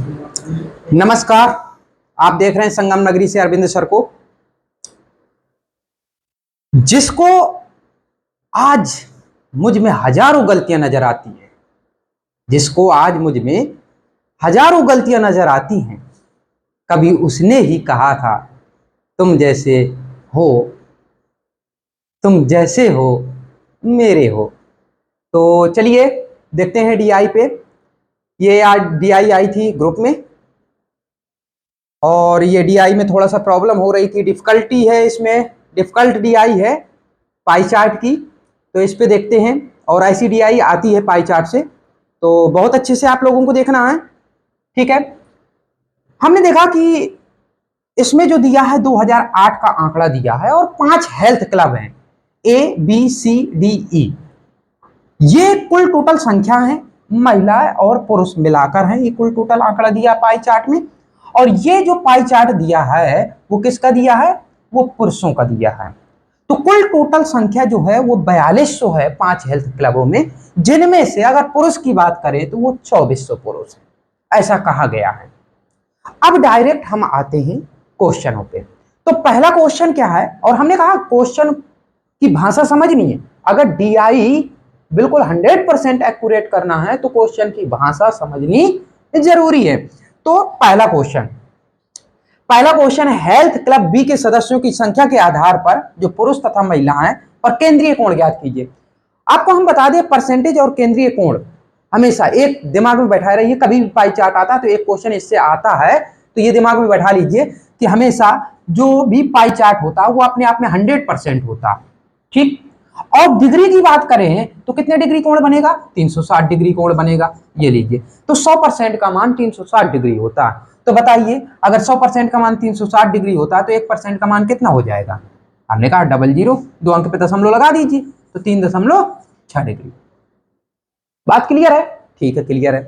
नमस्कार। आप देख रहे हैं संगम नगरी से अरविंद सर को, जिसको आज मुझ में हजारों गलतियां नजर आती है, जिसको आज मुझ में हजारों गलतियां नजर आती हैं। कभी उसने ही कहा था तुम जैसे हो, तुम जैसे हो मेरे हो। तो चलिए देखते हैं डीआई पे। ये आज डीआई आई थी ग्रुप में और ये डीआई में थोड़ा सा प्रॉब्लम हो रही थी, डिफिकल्टी है इसमें, डिफिकल्ट डीआई है पाई चार्ट की। तो इस पे देखते हैं, और ऐसी डीआई आती है पाई चार्ट से, तो बहुत अच्छे से आप लोगों को देखना है। ठीक है, हमने देखा कि इसमें जो दिया है 2008 का आंकड़ा दिया है और 5 हेल्थ क्लब हैं, A B C D E. ये कुल टोटल संख्या है, महिला और पुरुष मिलाकर हैं, ये कुल टोटल आंकड़ा दिया पाई चार्ट में। और ये जो पाई चार्ट दिया है वो किसका दिया है? वो पुरुषों का दिया है। तो कुल टोटल संख्या जो है वो 4200 है 5 हेल्थ क्लबों में, जिनमें से अगर पुरुष की बात करें तो वो 2400 पुरुष है, ऐसा कहा गया है। अब डायरेक्ट हम आते हैं क्वेश्चनों पे। तो पहला क्वेश्चन क्या है, और हमने कहा क्वेश्चन की भाषा समझनी है। अगर डीआई बिल्कुल 100% एक्यूरेट करना है तो क्वेश्चन की भाषा समझनी जरूरी है। तो पहला क्वेश्चन है, हेल्थ क्लब बी के सदस्यों की संख्या के आधार पर जो पुरुष तथा महिलाएं पर केंद्रीय कोण ज्ञात कीजिए। आपको हम बता दें, परसेंटेज और केंद्रीय कोण हमेशा एक दिमाग में बैठा रहिए। कभी भी पाई चार्ट आता है तो एक क्वेश्चन इससे आता है तो ये दिमाग में बैठा लीजिए कि हमेशा जो भी पाई चार्ट होता है वो अपने आप में 100% होता है। ठीक, और डिग्री की बात करें तो कितने डिग्री कोण बनेगा? 360 डिग्री कोण बनेगा। ये लीजिए, तो 100% का मान 360 डिग्री होता है। तो बताइए, अगर 100% का मान 360 डिग्री होता है तो 1% का मान कितना हो जाएगा? हमने कहा 00, 2 अंक पे दशमलव लगा दीजिए, तो 3.6 डिग्री। बात क्लियर है? ठीक है, क्लियर है।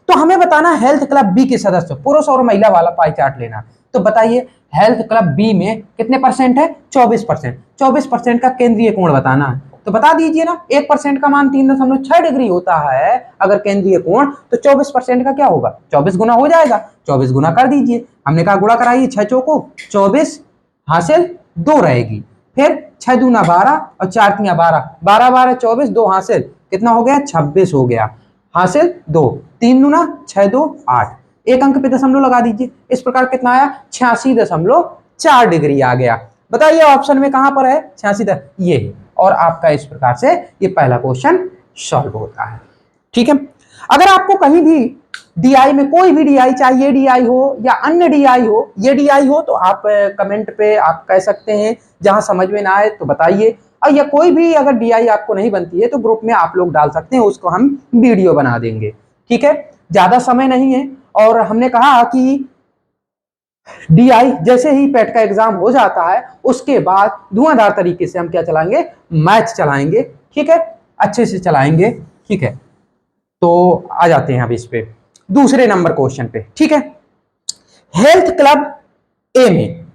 तो हमें बताना हेल्थ क्लब बी के सदस्य, पुरुष और महिला वाला पाई चार्ट लेना। तो बताइए हेल्थ क्लब बी में कितने परसेंट है? 24%। 24% का केंद्रीय कोण बताना है, तो बता दीजिए ना। 1% का मान 3.6 डिग्री होता है अगर केंद्रीय कोण, तो 24% का क्या होगा? 24 गुना हो जाएगा। 24 गुना कर दीजिए, हमने कहा गुणा कराइए, 6 चौको 24 हासिल 2 रहेगी, फिर 6 दूना 12 और 4 तिया 12, 12 12 24, 2 हासिल कितना हो गया? 26 हो गया, हासिल 2, 3 दूना 6 2 8, एक अंक पे दशमलव लगा दीजिए। इस प्रकार कितना आया? 86.4 डिग्री आ गया। बताइए ऑप्शन में कहां पर है 86? ये है। और आपका इस प्रकार से ये पहला क्वेश्चन सॉल्व होता है। ठीक है, अगर आपको कहीं भी डीआई में कोई भी डीआई, चाहे ये डीआई हो या अन्य डीआई हो, ये डीआई हो तो आप कमेंट पे आप कह सकते हैं, जहां समझ में ना आए तो बताइए। और या कोई भी अगर डीआई आपको नहीं बनती है तो ग्रुप में आप लोग डाल सकते हैं, उसको हम वीडियो बना देंगे। ठीक है, ज्यादा समय नहीं है। और हमने कहा कि डीआई जैसे ही पेट का एग्जाम हो जाता है उसके बाद धुआंधार तरीके से हम क्या चलाएंगे? मैच चलाएंगे। ठीक है, अच्छे से चलाएंगे। ठीक है, तो आ जाते हैं अब इस पे दूसरे नंबर क्वेश्चन पे। ठीक है, हेल्थ क्लब ए में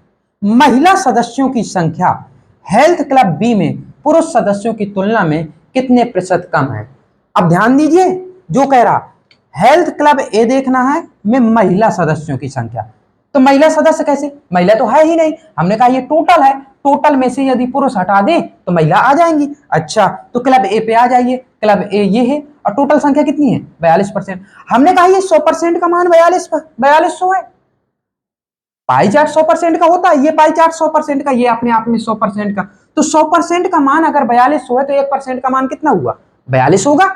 महिला सदस्यों की संख्या हेल्थ क्लब बी में पुरुष सदस्यों की तुलना में कितने प्रतिशत कम है? अब ध्यान दीजिए, जो कह रहा हेल्थ क्लब ए देखना है में महिला सदस्यों की संख्या, तो महिला सदस्य कैसे? महिला तो है ही नहीं। हमने कहा ये टोटल है, टोटल में से यदि पुरुष हटा दें तो महिला आ जाएंगी। अच्छा, तो क्लब ए पे आ जाइए, क्लब ए ये है और टोटल संख्या कितनी है? 42%। हमने कहा ये 100% का मान 4200 है। पाई चार्ट 100% का होता है, ये पाई चार्ट 100% का, ये अपने आप में 100% का। तो 100% का मान अगर 4200 है तो 1% का मान कितना हुआ? 42 होगा।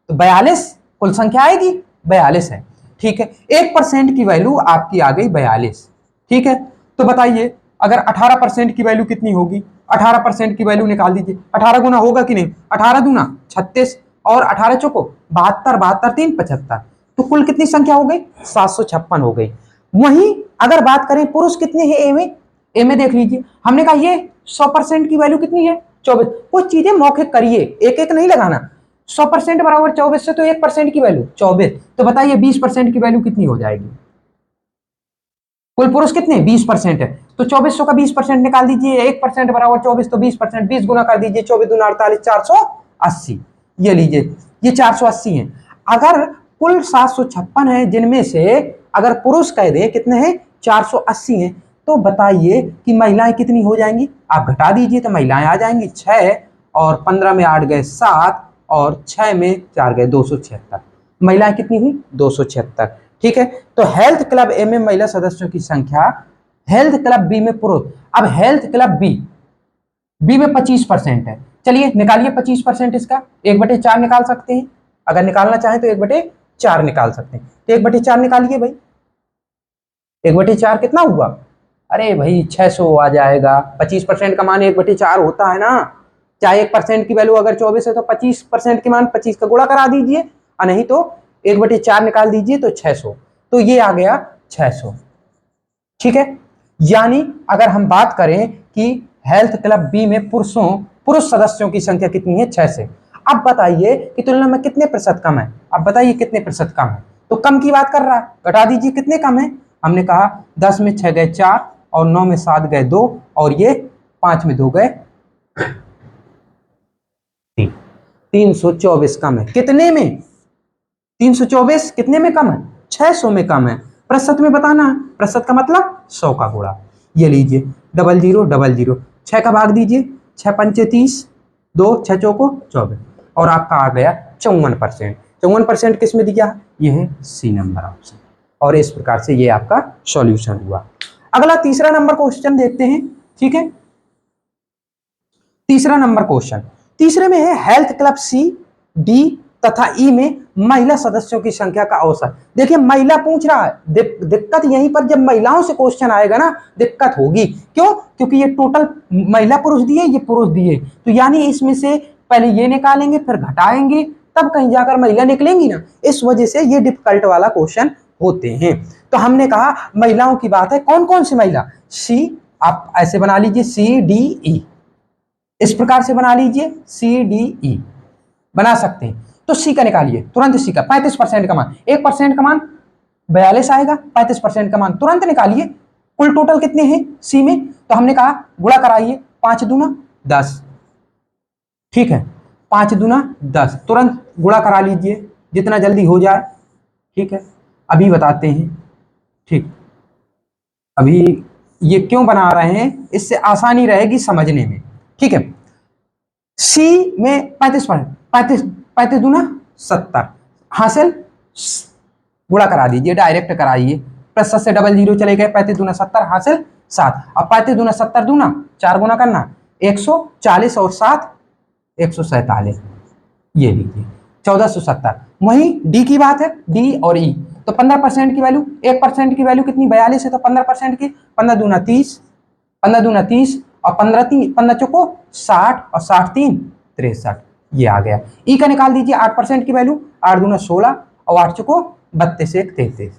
तो 42 कुल संख्या आएगी, 42 है। ठीक है, 1% की वैल्यू आपकी आ गई 42। ठीक है, तो बताइए अगर 18% की वैल्यू कितनी होगी? 18% की वैल्यू निकाल दीजिए। 18 गुना होगा कि नहीं? 18 दूना 36 और 18 चौको 72, 72 3 75, तो कुल कितनी संख्या हो गई? 756 हो गई। वहीं अगर बात करें पुरुष कितने हैं ए में? ए में देख लीजिए, हमने कहा ये 100% की वैल्यू कितनी है? 24। कुछ चीजें मौखिक करिए, एक एक नहीं लगाना। 100% बराबर 24 से तो 1% की वैल्यू 24। तो बताइए 20% की वैल्यू कितनी हो जाएगी? कुल पुरुष कितने? 20% है, तो 2400 का 20% निकाल दीजिए। 1% बराबर 24, तो 20%, 20 गुना कर दीजिए, 24 दूना 48, 480। ये लीजिए, ये 480 है। अगर कुल 756 है जिनमें से अगर पुरुष कह दें कितने हैं 480 हैं, तो बताइए कि महिलाएं कितनी हो जाएंगी। आप घटा दीजिए तो महिलाएं आ जाएंगी 6 और 15 में 8 गए 7 और 6 में 4 गए 276। महिलाएं कितनी हुई 276। ठीक है, तो हेल्थ क्लब ए में महिला सदस्यों की संख्या, हेल्थ क्लब बी में पुरुष। अब हेल्थ क्लब बी में 25% है। चलिए निकालिए 25% इसका, 1/4 निकाल सकते हैं। अगर निकालना चाहें तो 1/4 निकाल सकते हैं। तो 1/4 निकालिए भाई, 1/4 कितना हुआ? अरे भाई 600 आ जाएगा। 25% का मान 1/4 होता है ना। चाहे 1% की वैल्यू अगर 24 है तो 25% के मान 25 का गुणा करा दीजिए, और नहीं तो 1/4 निकाल दीजिए तो 600। तो ये आ गया 600। ठीक है, यानी अगर हम बात करें कि हेल्थ क्लब बी में पुरुष सदस्यों की संख्या कितनी है 6 से। अब बताइए कि तुलना में कितने प्रतिशत कम है। अब बताइए कितने प्रतिशत कम है, तो कम की बात कर रहा है, घटा दीजिए कितने कम है। हमने कहा 10 में 6 गए 4 और 9 में 7 गए 2 और ये 5 में 2 गए 3। 324 कम है कितने में? 324 कितने में कम है? 600 में कम है। प्रतिशत में बताना है, प्रतिशत का मतलब 100 का गुणा। ये लीजिए 00 00, 6 का भाग दीजिए, 6 पंचे 30, 2 6 चौको 24 और आपका आ गया 54%। 54% किस में दिया? ये है सी नंबर ऑप्शन। और इस प्रकार से ये आपका सॉल्यूशन हुआ। अगला तीसरा नंबर क्वेश्चन देखते हैं। ठीक है, तीसरा नंबर क्वेश्चन, तीसरे में है हेल्थ क्लब सी डी तथा ई में महिला सदस्यों की संख्या का औसत। देखिए महिला पूछ रहा है, दिक्कत यहीं पर, जब महिलाओं से क्वेश्चन आएगा ना दिक्कत होगी। क्यों? क्योंकि ये टोटल महिला पुरुष दिए, ये पुरुष दिए, तो यानी इसमें से पहले ये निकालेंगे फिर घटाएंगे तब कहीं जाकर महिला निकलेंगी ना। इस वजह से ये डिफिकल्ट वाला क्वेश्चन होते हैं। तो हमने कहा महिलाओं की बात है, कौन कौन सी महिला? सी, आप ऐसे बना लीजिए सी डी ई, इस प्रकार से बना लीजिए सी डी ई बना सकते हैं। तो सी का निकालिए तुरंत, सी का 35% का मान, 1% का मान 42 आएगा, 35% का मान तुरंत निकालिए। कुल टोटल कितने हैं सी में? तो हमने कहा गुणा कराइए, 5 दूना 10। ठीक है, 5 दूना 10, तुरंत गुणा करा लीजिए जितना जल्दी हो जाए। ठीक है, अभी बताते हैं। ठीक, अभी ये क्यों बना रहे हैं, इससे आसानी रहेगी समझने में। ठीक है, सी में 35%, 35 दूना 70 हासिल, गुणा करा दीजिए, डायरेक्ट कराइए, प्लस से 00 चले गए, 35 दूना 70 हासिल 7। अब 35 दूना 70 दूना 4 गुना करना, 140 और 7 147, ये लीजिए 1470। वही डी की बात है, डी और ई, तो 15% की वैल्यू, 1% की वैल्यू कितनी 42 है, तो 15% की 15 दूना 30, 15 दूना 30 और 15 चौको 60 और 60 3 63, ये आ गया। ई का निकाल दीजिए 8% की वैल्यू, 8 दूना 16 और 8 चौको 32 1 33।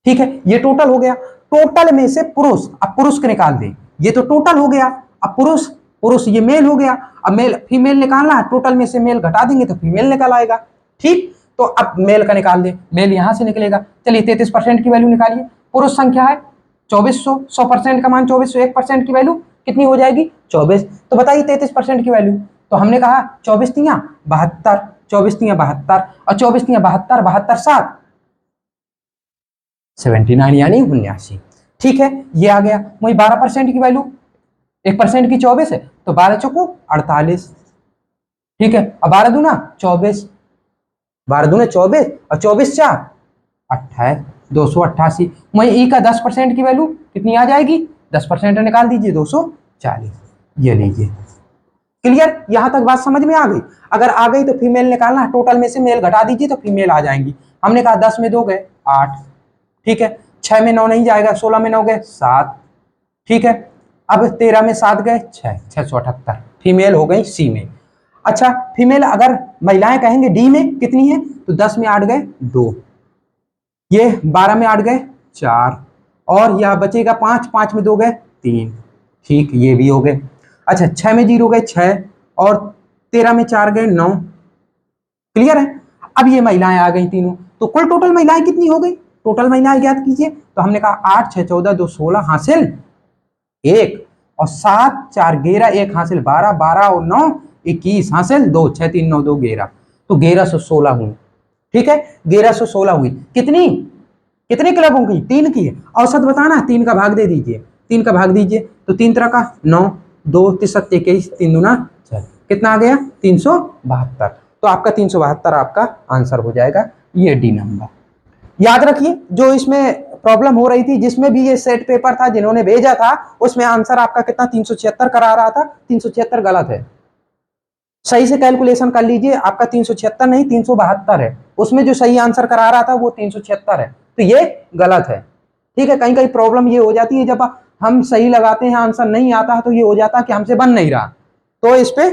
ठीक है, ये टोटल हो गया। टोटल में से पुरुष, अब पुरुष के निकाल दें, ये तो टोटल हो गया। अब पुरुष, पुरुष ये मेल हो गया, अब मेल फीमेल निकालना है, टोटल में से मेल घटा देंगे तो फीमेल निकल आएगा। ठीक, तो अब मेल का निकाल दे, मेल यहां से निकलेगा। चलिए 33% की वैल्यू निकालिए। पुरुष संख्या है 2400, 100% का मान 2400, 1% की वैल्यू कितनी हो जाएगी 24। तो बताइए 33% की वैल्यू, तो हमने कहा 24 तियां 72, 24 तियां 72 और 24 तियां 72, 72 7 79 यानी 79। ठीक है, ये आ गया। वही 12% की वैल्यू, 1% की 24 है तो 12 चौको 48। ठीक है, अब 12 दूना 24, 12 दूना 24 और 24 4 28, 288। वही ई का 10% की वैल्यू कितनी आ जाएगी, 10% निकाल दीजिए 240, ये लीजिए। क्लियर, यहां तक बात समझ में आ गई? अगर आ गई तो फीमेल निकालना, टोटल में से मेल घटा दीजिए तो फीमेल आ जाएंगी। हमने कहा 10 में 2 गए 8, ठीक है, 6 में 9 नहीं जाएगा, 16 में 9 गए 7। ठीक है, अब 13 में 7 गए 6, 678 फीमेल हो गई सी में। अच्छा, फीमेल अगर महिलाएं कहेंगे डी में कितनी है, तो 10 में 8 गए 2, ये 12 में 8 गए 4 और यह बचेगा 5, 5 में 2 गए 3। ठीक, ये भी हो गए। अच्छा, 6 में 0 गए 6 और 13 में 4 गए 9। क्लियर है? अब ये महिलाएं आ गई तीनों, तो कुल टोटल महिलाएं कितनी हो गई, टोटल महिलाएं ज्ञात कीजिए। तो हमने कहा 8 6 14 2 16 हासिल 1 और 7 4 11 1 हासिल 12, 12 और 9 21 हासिल 2, 6 3 9 2 11, तो 1116 हुई। ठीक है, 1116 हुई। कितनी कितने क्लबों की? 3 की है। औसत बताना, 3 का भाग दे दीजिए, 3 का भाग दीजिए तो 3 तरह का 9, 2 3 21, 3 दूना 4, कितना आ गया? 372। तो आपका 372 आपका आंसर हो जाएगा, ये डी नंबर। याद रखिए जो इसमें प्रॉब्लम हो रही थी, जिसमें भी ये सेट पेपर था जिन्होंने भेजा था, उसमें आंसर आपका कितना 376 करा रहा था, 376 गलत है। सही से कैलकुलेशन कर लीजिए, आपका 376 नहीं 372 है। उसमें जो सही आंसर करा रहा था वो 376 है, तो ये गलत है। ठीक है, कहीं कहीं प्रॉब्लम ये हो जाती है जब हम सही लगाते हैं आंसर नहीं आता है तो ये हो जाता है कि हमसे बन नहीं रहा, तो इस पे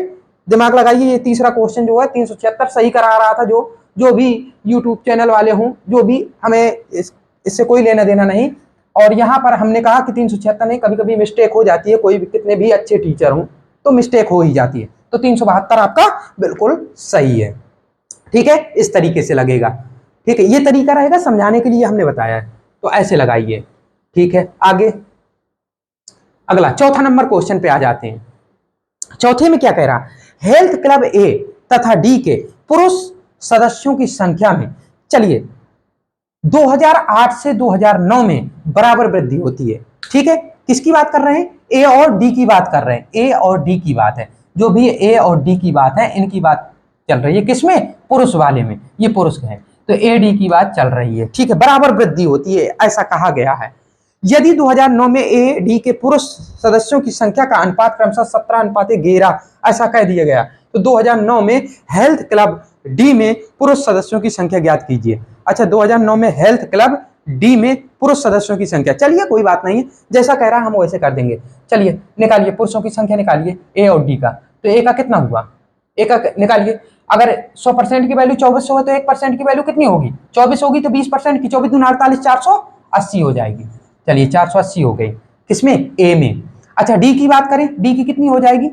दिमाग लगाइए। ये तीसरा क्वेश्चन जो है 376 सही करा रहा था, जो भी यूट्यूब चैनल वाले हों, जो भी, हमें इससे कोई लेना देना नहीं। और यहाँ पर हमने कहा कि 376 नहीं, कभी कभी मिस्टेक हो जाती है, कोई भी कितने भी अच्छे टीचर हों तो मिस्टेक हो ही जाती है। तो 372 आपका बिल्कुल सही है। ठीक है, इस तरीके से लगेगा। ठीक है, ये तरीका रहेगा समझाने के लिए हमने बताया है, तो ऐसे लगाइए। ठीक है, आगे अगला चौथा नंबर क्वेश्चन पे आ जाते हैं। चौथे में क्या कह रहा? हेल्थ क्लब ए तथा डी के पुरुष सदस्यों की संख्या में, चलिए 2008 से 2009 में बराबर वृद्धि होती है। ठीक है, किसकी बात कर रहे हैं? ए और डी की बात कर रहे हैं, ए और डी की बात है। जो भी ए और डी की बात है, इनकी बात चल रही है, किसमें? पुरुष वाले में, ये पुरुष है तो ए डी की बात चल रही है। ठीक है, बराबर वृद्धि होती है ऐसा कहा गया है। यदि 2009 में ए डी के पुरुष सदस्यों की संख्या का अनुपात क्रमशः 17:11 ऐसा कह दिया गया, तो 2009 में हेल्थ क्लब डी में पुरुष सदस्यों की संख्या ज्ञात कीजिए। अच्छा, 2009 में हेल्थ क्लब डी में पुरुष सदस्यों की संख्या, चलिए कोई बात नहीं है, जैसा कह रहा है हम वैसे कर देंगे। चलिए निकालिए पुरुषों की संख्या, निकालिए ए और डी का। तो ए का कितना हुआ? ए का निकालिए। अगर 100% की वैल्यू 2400 है तो 1% की वैल्यू कितनी होगी? 24 होगी, तो 20% की 24 दूना 48, 480 हो जाएगी। चलिए 480 हो गई, किसमें? ए में। अच्छा, डी की बात करें, डी की कितनी हो जाएगी?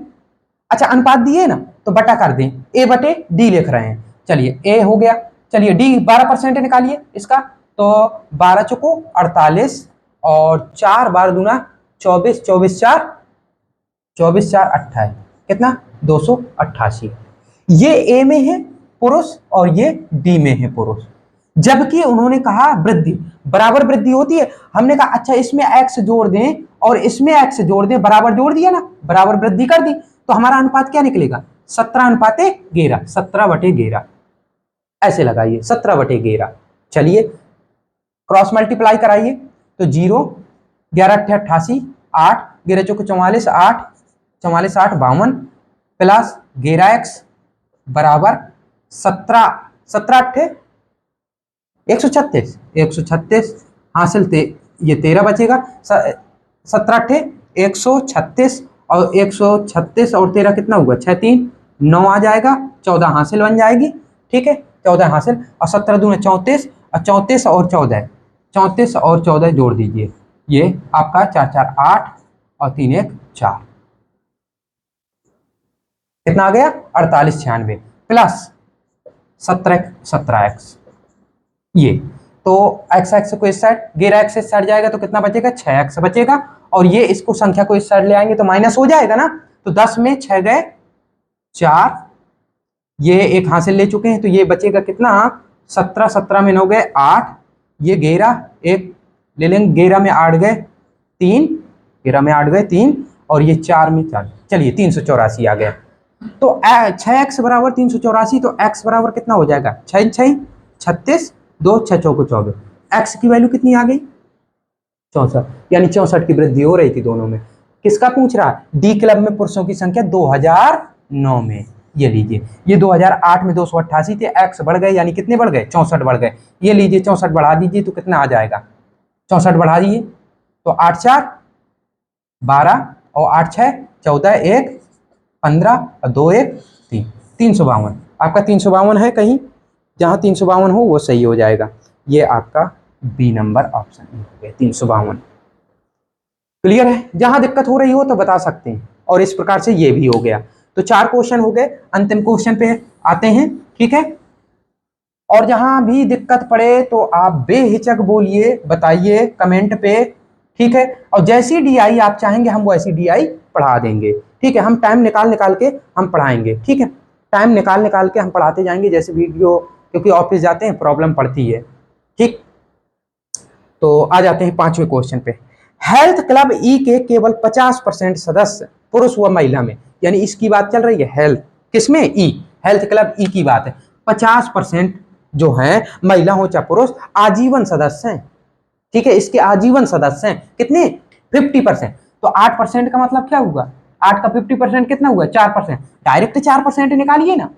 अच्छा, अनुपात दिए ना तो बटा कर दें, ए बटे डी लिख रहे हैं। चलिए ए हो गया। चलिए डी 12% निकालिए इसका, तो 12 चुको 48 और 4 12 दूना 24, 24 4 24 4 28, कितना? 288। ये ए में है पुरुष और ये डी में है पुरुष। जबकि उन्होंने कहा वृद्धि, बराबर वृद्धि होती है। हमने कहा अच्छा इसमें एक्स जोड़ दें और इसमें एक्स जोड़ दें, बराबर जोड़ दिया ना, बराबर वृद्धि कर दी, तो हमारा अनुपात क्या निकलेगा? 17:11, 17/11 ऐसे लगाइए, 17/11। चलिए क्रॉस मल्टीप्लाई कराइए, तो 0 11 8 88, 8 11 चौके 44, 8 44 8 52 प्लस 11x बराबर 17 17 8 136, 136 हासिल ये 13 बचेगा, 17 8 136 और 136 और 13 कितना हुआ? 6 3 9 आ जाएगा, 14 हासिल बन जाएगी। ठीक है, 14 हासिल और 17 दूना 34 और 34 और 14, 34 और 14 जोड़ दीजिए, ये आपका 4 4 8 और 3 1 4, कितना आ गया? 48 96 प्लस 17x ये, तो एक्स एक्स को इस साइड, 11x इस साइड जाएगा तो कितना बचेगा? 6x बचेगा। और ये इसको संख्या को इस साइड ले आएंगे तो माइनस हो जाएगा ना, तो 10 में 6 गए 4, ये एक हासिल ले चुके हैं तो ये बचेगा कितना? 17 17 में 9 गए 8, ये 11 एक ले लेंगे, 11 में 8 गए 3, 11 में 8 गए 3 और ये 4 में 4, चलिए 384 आ गया। तो 6x बराबर 384, तो x बराबर कितना हो जाएगा? 6 6 36, 2 6 चौको 24, x की वैल्यू कितनी आ गई? 64, यानी 64 की वृद्धि हो रही थी दोनों में। किसका पूछ रहा? डी क्लब में पुरुषों की संख्या 2009 में। ये लीजिए, ये 2008 में 288 थे, x बढ़ गए यानी कितने बढ़ गए? 64 बढ़ गए। ये लीजिए 64 बढ़ा दीजिए तो कितना आ जाएगा? 64 बढ़ा दीजिए तो 8 4 12 और 8 6 14, 1 15 और 2 1 3, 352। आपका 352 है, कहीं जहाँ 352 हो वो सही हो जाएगा। ये आपका बी नंबर ऑप्शन हो गया, 352। क्लियर है? जहां दिक्कत हो रही हो तो बता सकते हैं। और इस प्रकार से ये भी हो गया, तो 4 क्वेश्चन हो गए। अंतिम क्वेश्चन पे आते हैं। ठीक है, और जहां भी दिक्कत पड़े तो आप बेहिचक बोलिए, बताइए कमेंट पे। ठीक है, और जैसी डीआई आप चाहेंगे हम वैसी डीआई पढ़ा देंगे। ठीक है, हम टाइम निकाल के हम पढ़ाएंगे। ठीक है, टाइम निकाल के हम पढ़ाते जाएंगे, जैसे वीडियो, क्योंकि ऑफिस जाते हैं प्रॉब्लम पड़ती है। ठीक, तो आ जाते हैं 5वें क्वेश्चन पे। हेल्थ क्लब ई के केवल 50% सदस्य पुरुष व महिला में, यानी इसकी बात चल रही है हेल्थ किसमें, ई, हेल्थ क्लब ई की बात है। 50% जो है महिला हो चाहे पुरुष आजीवन सदस्य हैं, ठीक है, इसके आजीवन सदस्य हैं कितने, 50%। तो 8% का मतलब क्या हुआ, 8 का 50% कितना हुआ, 4%। डायरेक्ट 4% निकालिए ना,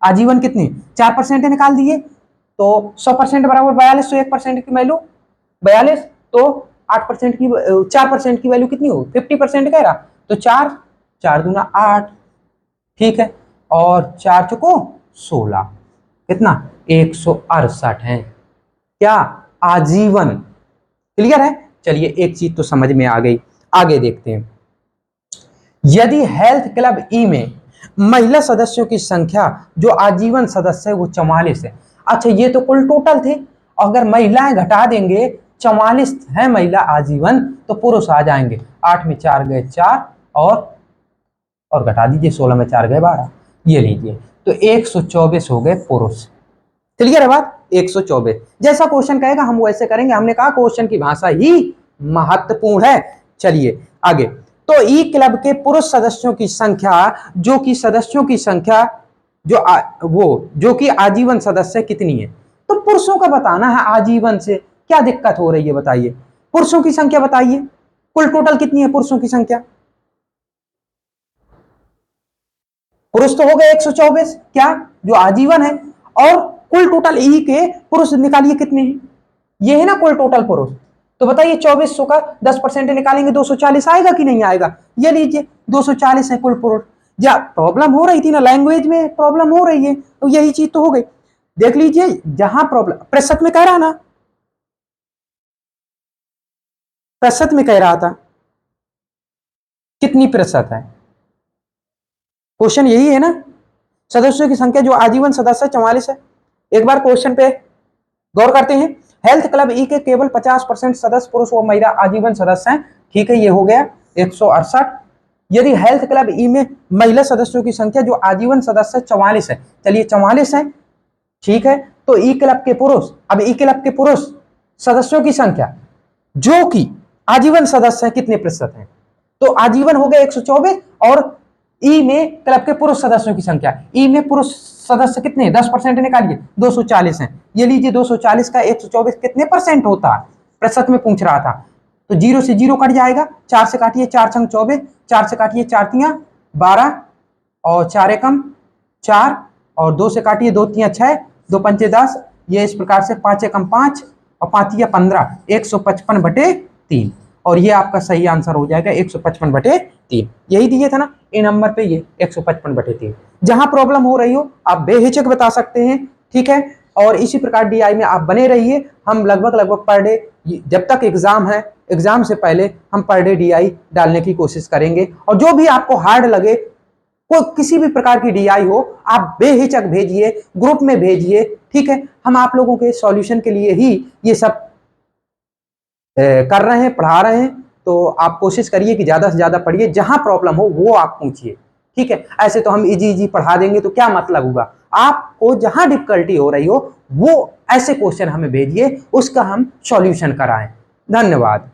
आजीवन कितने 4% निकाल दिए, तो 100% बराबर 42, तो 1% की वैल्यू 42, तो 8% की 4% की वैल्यू कितनी होगी, 50% कह रहा, तो 4, 4 दूना 8, ठीक है, और 4 चुको 16, कितना 168 है क्या, आजीवन। क्लियर है, चलिए एक चीज तो समझ में आ गई, आगे देखते हैं। यदि हेल्थ क्लब ई में महिला सदस्यों की संख्या जो आजीवन सदस्य है वो 44 है। अच्छा ये तो कुल टोटल थे, अगर महिलाएं घटा देंगे, 44 है महिला आजीवन, तो पुरुष आ जाएंगे, 8 में 4 गए 4, और घटा दीजिए, 16 में 4 गए 12, ये लीजिए, तो 124 हो गए पुरुष। क्लियर है बात, 124। जैसा क्वेश्चन कहेगा हम वैसे करेंगे, हमने कहा क्वेश्चन की भाषा ही महत्वपूर्ण है। चलिए आगे, तो ई क्लब के पुरुष सदस्यों की संख्या जो कि सदस्यों की संख्या जो कि आजीवन सदस्य कितनी है, तो पुरुषों का बताना है, आजीवन से क्या दिक्कत हो रही है बताइए, पुरुषों की संख्या बताइए, कुल टोटल कितनी है पुरुषों की संख्या, पुरुष तो हो गए 124 क्या, जो आजीवन है, और कुल टोटल ई के पुरुष निकालिए कितने हैं, ये है ना कुल टोटल पुरुष, तो बताइए 2400 का 10% निकालेंगे 240 आएगा कि नहीं आएगा, ये लीजिए 240 है कुल पुरुष। या प्रॉब्लम हो रही थी ना, लैंग्वेज में प्रॉब्लम हो रही है, तो यही चीज तो हो गई। देख लीजिए जहां प्रॉब्लम प्रतिशत में कह रहा ना, प्रतिशत में कह रहा था, कितनी प्रतिशत है, क्वेश्चन यही है ना, सदस्यों की संख्या जो आजीवन सदस्य 44 है। एक बार क्वेश्चन पे गौर करते हैं। हेल्थ क्लब ई के केवल 50% सदस्य पुरुष व महिला आजीवन सदस्य हैं, ठीक है, ये हो गया 168। यदि हेल्थ क्लब ई में महिला सदस्यों की संख्या जो आजीवन सदस्य 44 है, चलिए 44 है, ठीक है, तो ई क्लब के पुरुष, अब ई क्लब के पुरुष सदस्यों की संख्या जो कि आजीवन सदस्य कितने प्रतिशत है, तो आजीवन हो गया 124, और ई में क्लब के पुरुष सदस्यों की संख्या, ई में पुरुष सदस्य कितने 10% निकालिए, 240 है, ये लीजिए 240 का 124 कितने परसेंट होता है, प्रतिशत में पूछ रहा था, तो 0 से 0 कट जाएगा, 4 से काटिए 4 छंग 24, 4 से काटिए 4 तियां 12, और 4 एकम 4, और 2 से काटिए 2 तियां 6, 2 पंचे 10, ये इस प्रकार से 5 एकम 5 और 5 तियां 15, 155/3, और ये आपका सही आंसर हो जाएगा 155/3, यही दिए था ना ए नंबर पे, ये 155/3। जहां प्रॉब्लम हो रही हो आप बेहिचक बता सकते हैं, ठीक है, और इसी प्रकार डीआई में आप बने रहिए। हम लगभग पर डे, जब तक एग्जाम है, एग्जाम से पहले हम पर डे डीआई डालने की कोशिश करेंगे, और जो भी आपको हार्ड लगे, कोई किसी भी प्रकार की डीआई हो, आप बेहिचक भेजिए, ग्रुप में भेजिए, ठीक है, हम आप लोगों के सॉल्यूशन के लिए ही ये सब कर रहे हैं, पढ़ा रहे हैं, तो आप कोशिश करिए कि ज़्यादा से ज़्यादा पढ़िए, जहां प्रॉब्लम हो वो आप पूछिए, ठीक है, ऐसे तो हम इजी इजी पढ़ा देंगे तो क्या मतलब होगा, आपको जहां डिफिकल्टी हो रही हो वो ऐसे क्वेश्चन हमें भेजिए, उसका हम सॉल्यूशन कराएं। धन्यवाद।